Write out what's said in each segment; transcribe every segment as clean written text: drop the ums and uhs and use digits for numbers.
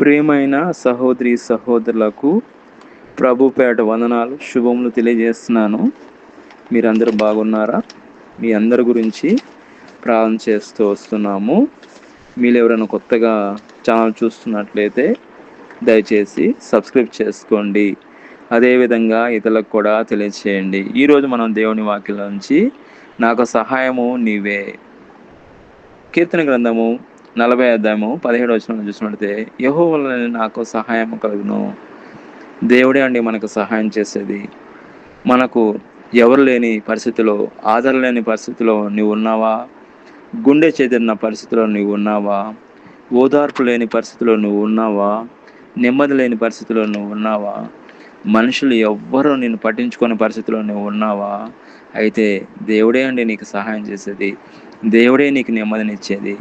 ప్రియమైన సహోదరి సహోదరులకు ప్రభు పేట వందనాలు, శుభములు తెలియజేస్తున్నాను. మీరందరూ బాగున్నారా? మీ అందరి గురించి ప్రార్థన చేస్తూ వస్తున్నాము. మీరు ఎవరైనా కొత్తగా ఛానల్ చూస్తున్నట్లయితే దయచేసి సబ్స్క్రైబ్ చేసుకోండి. అదేవిధంగా ఇతరులకు కూడా తెలియచేయండి. ఈరోజు మనం దేవుని వాక్యం నుంచి నాకు సహాయము నీవే, కీర్తన గ్రంథము 40 అధ్యాయము 17 వచనం చూసినట్లయితే, యెహోవా వలన నాకు సహాయం కలుగును. దేవుడే అండి మనకు సహాయం చేసేది. మనకు ఎవరు లేని పరిస్థితిలో, ఆదరణ లేని పరిస్థితిలో నువ్వు ఉన్నావా? గుండె చెదిరిన పరిస్థితిలో నువ్వు ఉన్నావా? ఓదార్పు లేని పరిస్థితిలో నువ్వు ఉన్నావా? నెమ్మది లేని పరిస్థితిలో నువ్వు ఉన్నావా? మనుషులు ఎవ్వరూ నిన్ను పట్టించుకునే పరిస్థితిలో నువ్వు ఉన్నావా? అయితే దేవుడే అండి నీకు సహాయం చేసేది. దేవుడే నీకు నెమ్మదినిచ్చేది.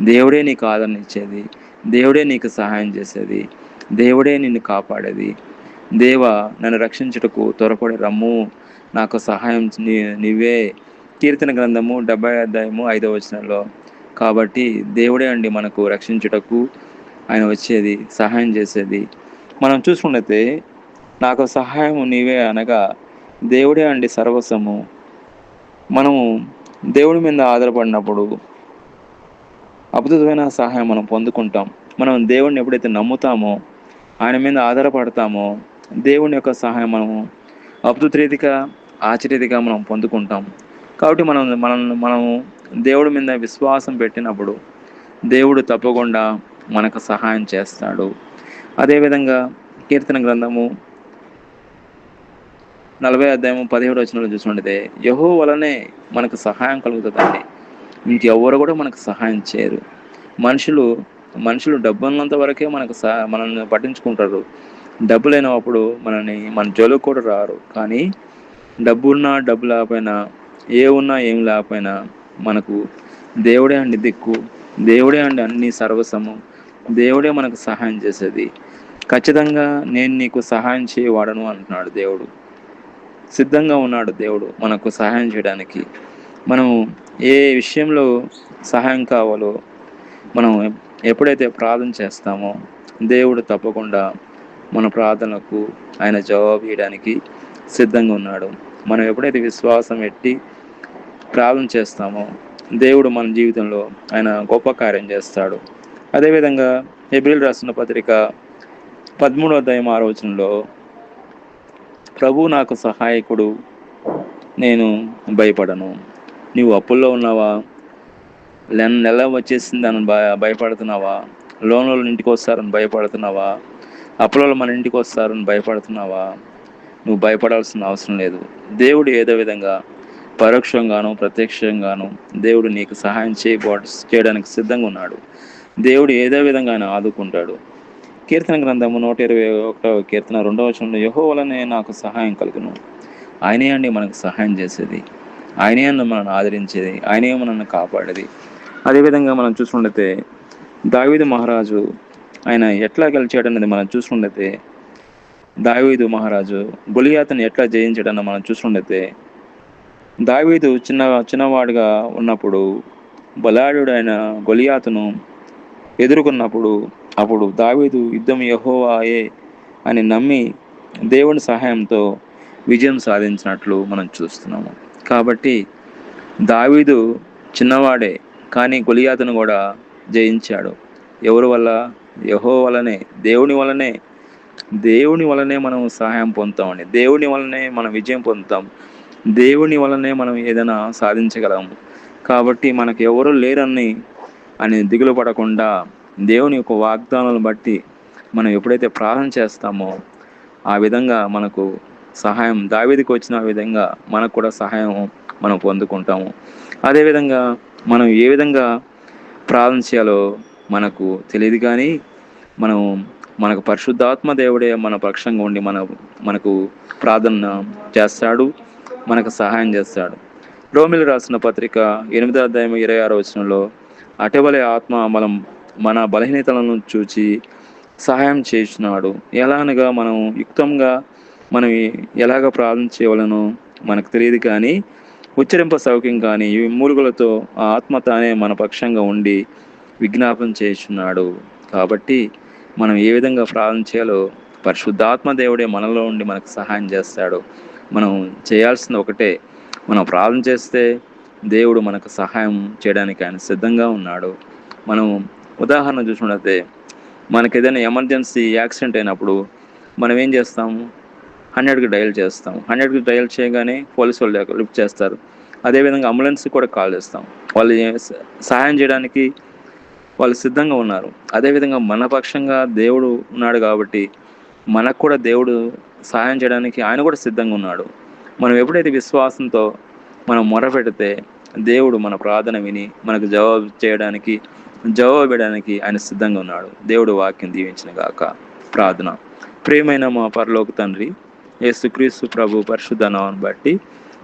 దేవుడే నీకు ఆదరణ ఇచ్చేది. దేవుడే నీకు సహాయం చేసేది. దేవుడే నిన్ను కాపాడేది. దేవా, నన్ను రక్షించుటకు త్వరపడి రమ్ము, నాకు సహాయం నీవే. కీర్తన గ్రంథము 70 అధ్యాయము 5వ వచనంలో. కాబట్టి దేవుడే అండి మనకు రక్షించుటకు ఆయన వచ్చేది, సహాయం చేసేది. మనం చూసుకున్నట్లయితే నాకు సహాయం నీవే అనగా దేవుడే అండి సర్వస్వము. మనము దేవుడి మీద ఆధారపడినప్పుడు అద్భుతమైన సహాయం మనం పొందుకుంటాం. మనం దేవుడిని ఎప్పుడైతే నమ్ముతామో, ఆయన మీద ఆధారపడతామో, దేవుని యొక్క సహాయం అద్భుత రీతిగా, ఆశ్చర్యరీతిగా మనం పొందుకుంటాం. కాబట్టి మనము దేవుడి మీద విశ్వాసం పెట్టినప్పుడు దేవుడు తప్పకుండా మనకు సహాయం చేస్తాడు. అదేవిధంగా కీర్తన గ్రంథము 40 అధ్యాయము 17 వచనంలో చూసినట్లయితే, యెహోవా వలనే మనకు సహాయం కలుగుతుందండి. ఇంకెవ్వరు కూడా మనకు సహాయం చేయరు. మనుషులు డబ్బు ఉన్నంత వరకే మనల్ని పట్టించుకుంటారు. డబ్బు లేనప్పుడు మన జోలికి కూడా రారు. కానీ డబ్బు ఉన్నా డబ్బు లేకపోయినా, ఏం లేకపోయినా మనకు దేవుడే అండి దిక్కు. దేవుడే అండి అన్ని సర్వస్వము. దేవుడే మనకు సహాయం చేసేది. ఖచ్చితంగా నేను నీకు సహాయం చేయవాడను అంటున్నాడు దేవుడు. సిద్ధంగా ఉన్నాడు దేవుడు మనకు సహాయం చేయడానికి. మనం ఏ విషయంలో సహాయం కావాలో మనం ఎప్పుడైతే ప్రార్థన చేస్తామో దేవుడు తప్పకుండా మన ప్రార్థనలకు ఆయన జవాబు ఇవ్వడానికి సిద్ధంగా ఉన్నాడు. మనం ఎప్పుడైతే విశ్వాసం పెట్టి ప్రార్థన చేస్తామో దేవుడు మన జీవితంలో ఆయన గొప్ప కార్యం చేస్తాడు. అదేవిధంగా హెబ్రీయులకు రాసిన పత్రిక 13వ అధ్యాయం 6వ వచనంలో, ప్రభు నాకు సహాయకుడు, నేను భయపడను. నీవు అప్పుల్లో ఉన్నావా? నెల వచ్చేసిందని భయపడుతున్నావా? లోన్లో ఇంటికి వస్తారని భయపడుతున్నావా? అప్పులలో మన ఇంటికి వస్తారని భయపడుతున్నావా? నువ్వు భయపడాల్సిన అవసరం లేదు. దేవుడు ఏదో విధంగా పరోక్షంగాను ప్రత్యక్షంగాను దేవుడు నీకు సహాయం చేయడానికి సిద్ధంగా ఉన్నాడు. దేవుడు ఏదో విధంగా ఆయన ఆదుకుంటాడు. కీర్తన గ్రంథము 121వ కీర్తన 2వ వచనంలో, యెహోవా వలనే నాకు సహాయం కలుగును. ఆయనే అండి మనకు సహాయం చేసేది. ఆయనే మనల్ని ఆదరించేది. ఆయనే మనల్ని కాపాడేది. అదేవిధంగా మనం చూసుకుంటే దావీదు మహారాజు ఆయన ఎట్లా గెలిచాడన్నది మనం చూసుకుంటే, దావీదు మహారాజు గొలియాతుని ఎట్లా జయించాడన్న మనం చూసుకుంటే, దావీదు చిన్నవాడుగా ఉన్నప్పుడు బలాఢ్యుడైన గొలియాతును ఎదుర్కొన్నప్పుడు అప్పుడు దావీదు యుద్ధం యెహోవాయే అని నమ్మి దేవుని సహాయంతో విజయం సాధించినట్లు మనం చూస్తున్నాము. కాబట్టి దావీదు చిన్నవాడే, కానీ గొలియాతును కూడా జయించాడు. ఎవరి వల్ల? యెహోవా వలనే, దేవుని వలనే మనం సహాయం పొందుతామండి. దేవుని వలనే మనం విజయం పొందుతాం. దేవుని వలనే మనం ఏదైనా సాధించగలము. కాబట్టి మనకు ఎవరు లేరని దిగులు పడకుండా దేవుని యొక్క వాగ్దానాలను బట్టి మనం ఎప్పుడైతే ప్రార్థన చేస్తామో ఆ విధంగా మనకు సహాయం దావీదుకు వచ్చిన విధంగా మనకు కూడా సహాయం మనం పొందుకుంటాము. అదేవిధంగా మనం ఏ విధంగా ప్రార్థన చేయాలో మనకు తెలియదు, కానీ మనకు పరిశుద్ధాత్మ దేవుడే మన పక్షంగా ఉండి మనకు ప్రార్థన చేస్తాడు, మనకు సహాయం చేస్తాడు. రోమీయులకు రాసిన పత్రిక 8వ అధ్యాయం 26వ వచనంలో, అటువలే ఆత్మ మన బలహీనతలను చూచి సహాయం చేస్తున్నాడు. ఎలా అనగా మనం యుక్తంగా మనం ఎలాగ ప్రార్థన చేయవలనో మనకు తెలియదు, కానీ ఉచ్చరింప సౌఖ్యం కానీ ఈ మూలుగులతో ఆ ఆత్మ తానే మన పక్షంగా ఉండి విజ్ఞాపన చేస్తున్నాడు. కాబట్టి మనం ఏ విధంగా ప్రార్థన చేయాలో పరిశుద్ధాత్మ దేవుడే మనలో ఉండి మనకు సహాయం చేస్తాడు. మనం చేయాల్సింది ఒకటే, మనం ప్రార్థన చేస్తే దేవుడు మనకు సహాయం చేయడానికి ఆయన సిద్ధంగా ఉన్నాడు. మనం ఉదాహరణ చూసినట్లయితే మనకు ఏదైనా ఎమర్జెన్సీ యాక్సిడెంట్ అయినప్పుడు మనం ఏం చేస్తాము? 100కి డయల్ చేస్తాం. 100కి డయల్ చేయగానే పోలీసు వాళ్ళు లిఫ్ట్ చేస్తారు. అదేవిధంగా అంబులెన్స్కి కూడా కాల్ చేస్తాం. వాళ్ళు సహాయం చేయడానికి వాళ్ళు సిద్ధంగా ఉన్నారు. అదేవిధంగా మన పక్షంగా దేవుడు ఉన్నాడు కాబట్టి మనకు కూడా దేవుడు సహాయం చేయడానికి ఆయన కూడా సిద్ధంగా ఉన్నాడు. మనం ఎప్పుడైతే విశ్వాసంతో మనం మొరపెడితే దేవుడు మన ప్రార్థన విని మనకు జవాబు ఇవ్వడానికి ఆయన సిద్ధంగా ఉన్నాడు. దేవుడు వాక్యం దీవించిన గాక. ప్రార్థన. ప్రియమైన మా పరలోక తండ్రి, యేసుక్రీస్తు ప్రభు పరిశుద్ధ నామమును బట్టి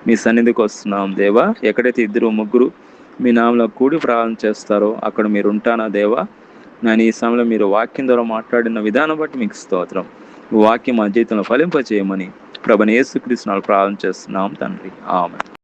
మీ సన్నిధికి వస్తున్నాం దేవా. ఎక్కడైతే 2-3 మీ నామములో కూడి ప్రార్థన చేస్తారో అక్కడ మీరు ఉంటానా దేవా. నేను ఈ సమయంలో మీరు వాక్యం ద్వారా మాట్లాడిన విధానం బట్టి మీకు స్తోత్రం. వాక్యం మా జీవితంలో ఫలింపచేయమని ప్రభువైన యేసుక్రీస్తు నామములో ప్రార్థన చేస్తున్నాం తండ్రి. ఆమేన్.